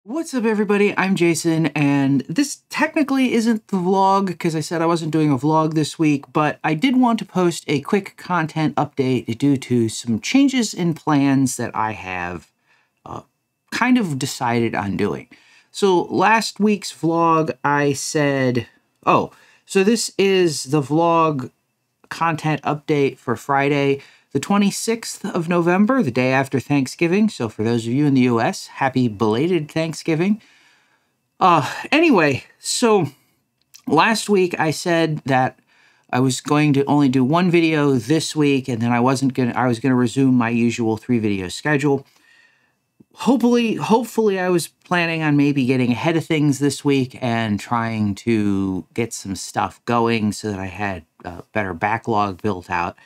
What's up, everybody? I'm Jason, and this technically isn't the vlog because I said I wasn't doing a vlog this week, but I did want to post a quick content update due to some changes in plans that I have kind of decided on doing. So last week's vlog, I said, so this is the vlog content update for Friday, the 26th of November, the day after Thanksgiving. So for those of you in the US, happy belated Thanksgiving. Anyway, so last week I said that I was going to only do one video this week, and then I was going to resume my usual 3-video schedule. Hopefully I was planning on maybe getting ahead of things this week and trying to get some stuff going so that I had a better backlog built out.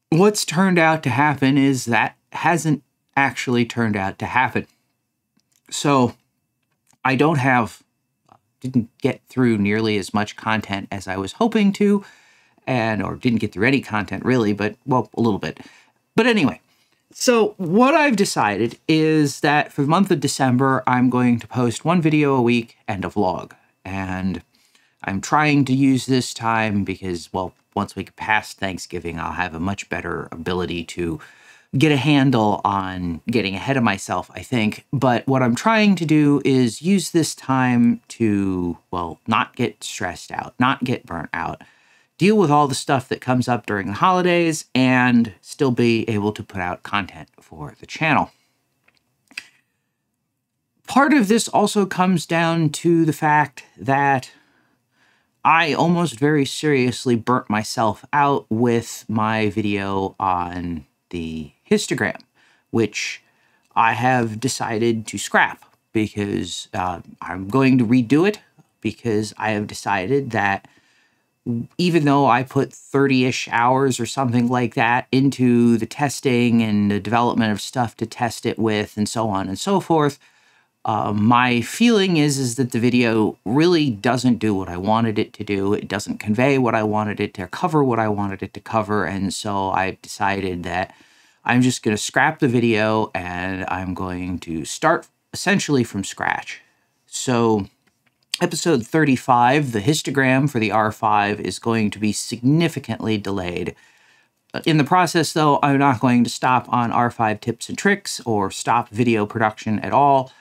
What's turned out to happen is that hasn't actually turned out to happen. So I didn't get through nearly as much content as I was hoping to, or didn't get through any content really, but, well, a little bit. But anyway, so what I've decided is that for the month of December, I'm going to post one video a week and a vlog. And I'm trying to use this time because, well, once we get past Thanksgiving, I'll have a much better ability to get a handle on getting ahead of myself, I think. But what I'm trying to do is use this time to, well, not get stressed out, not get burnt out, deal with all the stuff that comes up during the holidays, and still be able to put out content for the channel. Part of this also comes down to the fact that I almost very seriously burnt myself out with my video on the histogram, which I have decided to scrap because I'm going to redo it because I have decided that even though I put 30-ish hours or something like that into the testing and the development of stuff to test it with and so on and so forth, my feeling is that the video really doesn't do what I wanted it to do. It doesn't convey what I wanted it to cover, what I wanted it to cover. And so I've decided that I'm just going to scrap the video and I'm going to start essentially from scratch. So episode 35, the histogram for the R5, is going to be significantly delayed. In the process, though, I'm not going to stop on R5 tips and tricks or stop video production at all.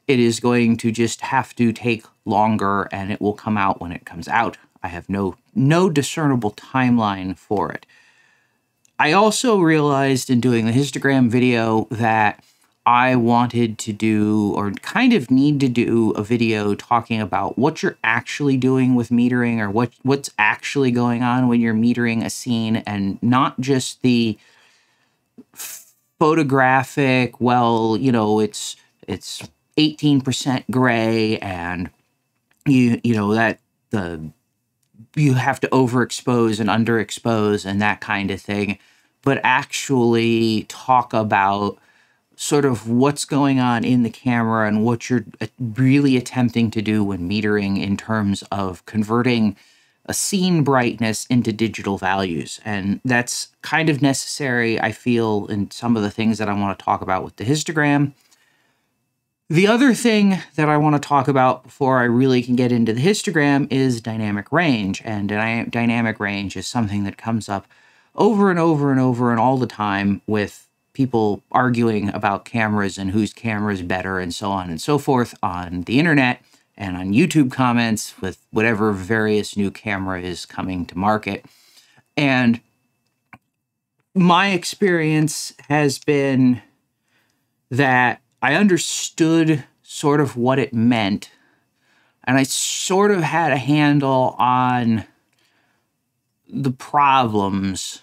It is going to just have to take longer, and it will come out when it comes out. I have no discernible timeline for it. I also realized in doing the histogram video that I wanted to do, or kind of need to do, a video talking about what you're actually doing with metering, or what's actually going on when you're metering a scene, and not just the photographic, well, you know, it's 18% gray, and you have to overexpose and underexpose and that kind of thing, but actually talk about sort of what's going on in the camera and what you're really attempting to do when metering in terms of converting a scene brightness into digital values. And that's kind of necessary, I feel, in some of the things that I want to talk about with the histogram. The other thing that I want to talk about before I really can get into the histogram is dynamic range. And dynamic range is something that comes up over and over and over and all the time with people arguing about cameras and whose camera is better and so on and so forth on the internet and on YouTube comments with whatever various new camera is coming to market. And my experience has been that I understood sort of what it meant, and I sort of had a handle on the problems.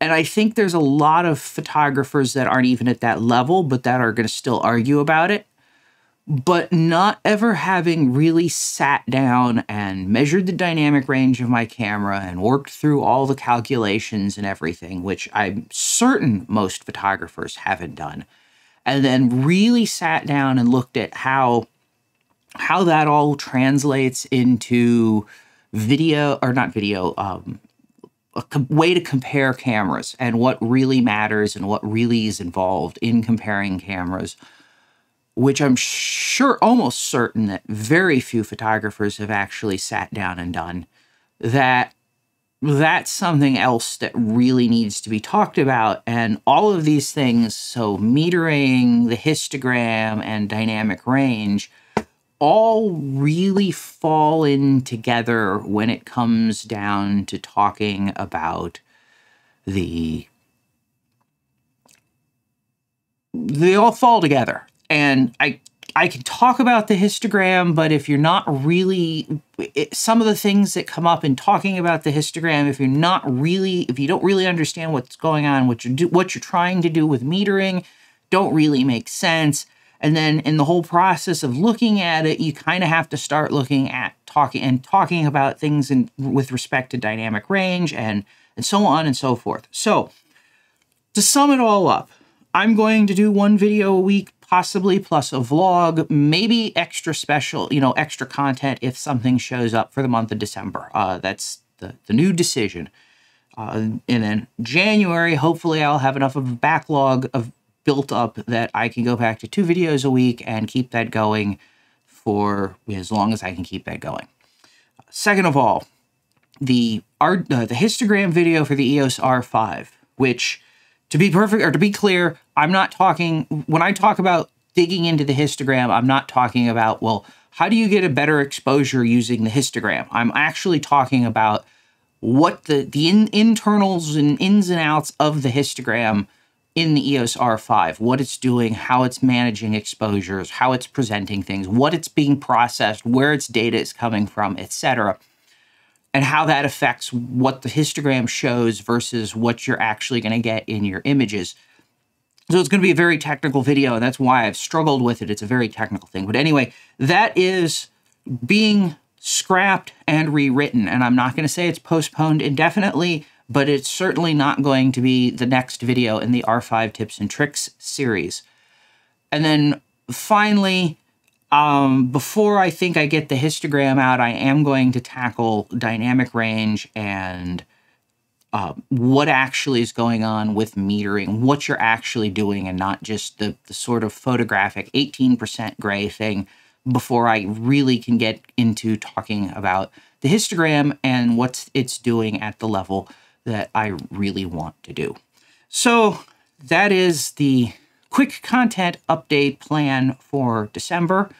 And I think there's a lot of photographers that aren't even at that level, but that are going to still argue about it. But not ever having really sat down and measured the dynamic range of my camera and worked through all the calculations and everything, which I'm certain most photographers haven't done, and then really sat down and looked at how that all translates into video, or not video, a way to compare cameras and what really matters and what really is involved in comparing cameras. which I'm sure, almost certain that very few photographers have actually sat down and done, that's something else that really needs to be talked about. And all of these things, so metering, the histogram, and dynamic range, all really fall in together when it comes down to talking about they all fall together. And I can talk about the histogram, but if you're not really, some of the things that come up in talking about the histogram, if you don't really understand what's going on, what you're trying to do with metering, don't really make sense. And then in the whole process of looking at it, you kind of have to start looking at talking about things with respect to dynamic range and so on and so forth. So to sum it all up, I'm going to do one video a week, possibly plus a vlog, maybe extra special, extra content if something shows up for the month of December. That's the new decision. And then January, hopefully I'll have enough of a backlog of built up that I can go back to 2 videos a week and keep that going for as long as I can keep that going. Second of all, the histogram video for the EOS R5, which, to be clear, I'm not talking, when I talk about digging into the histogram, I'm not talking about, well, how do you get a better exposure using the histogram? I'm actually talking about what the internals and ins and outs of the histogram in the EOS R5, what it's doing, how it's managing exposures, how it's presenting things, what it's being processed, where its data is coming from, etc., and how that affects what the histogram shows versus what you're actually going to get in your images. So it's going to be a very technical video, and that's why I've struggled with it. It's a very technical thing. But anyway, that is being scrapped and rewritten, and I'm not going to say it's postponed indefinitely, but it's certainly not going to be the next video in the R5 Tips and Tricks series. And then finally, before I think I get the histogram out, I am going to tackle dynamic range and what actually is going on with metering, what you're actually doing, and not just the sort of photographic 18% gray thing, before I really can get into talking about the histogram and what it's doing at the level that I really want to do. So that is the quick content update plan for December.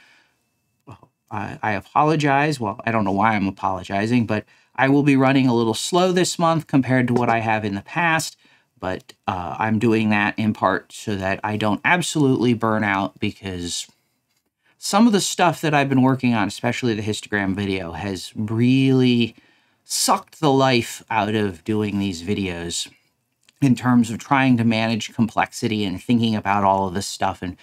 I apologize. Well, I don't know why I'm apologizing, but I will be running a little slow this month compared to what I have in the past, but I'm doing that in part so that I don't absolutely burn out, because some of the stuff that I've been working on, especially the histogram video, has really sucked the life out of doing these videos in terms of trying to manage complexity and thinking about all of this stuff and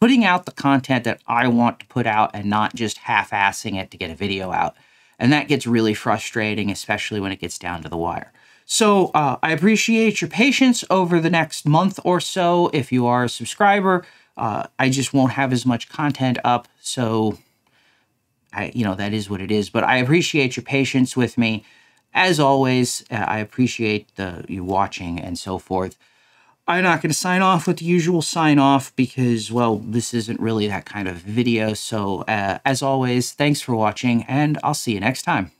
putting out the content that I want to put out and not just half-assing it to get a video out. And that gets really frustrating, especially when it gets down to the wire. So I appreciate your patience over the next month or so. If you are a subscriber, I just won't have as much content up, so that is what it is. But I appreciate your patience with me. As always, I appreciate you watching and so forth. I'm not going to sign off with the usual sign off because, well, this isn't really that kind of video. So as always, thanks for watching, and I'll see you next time.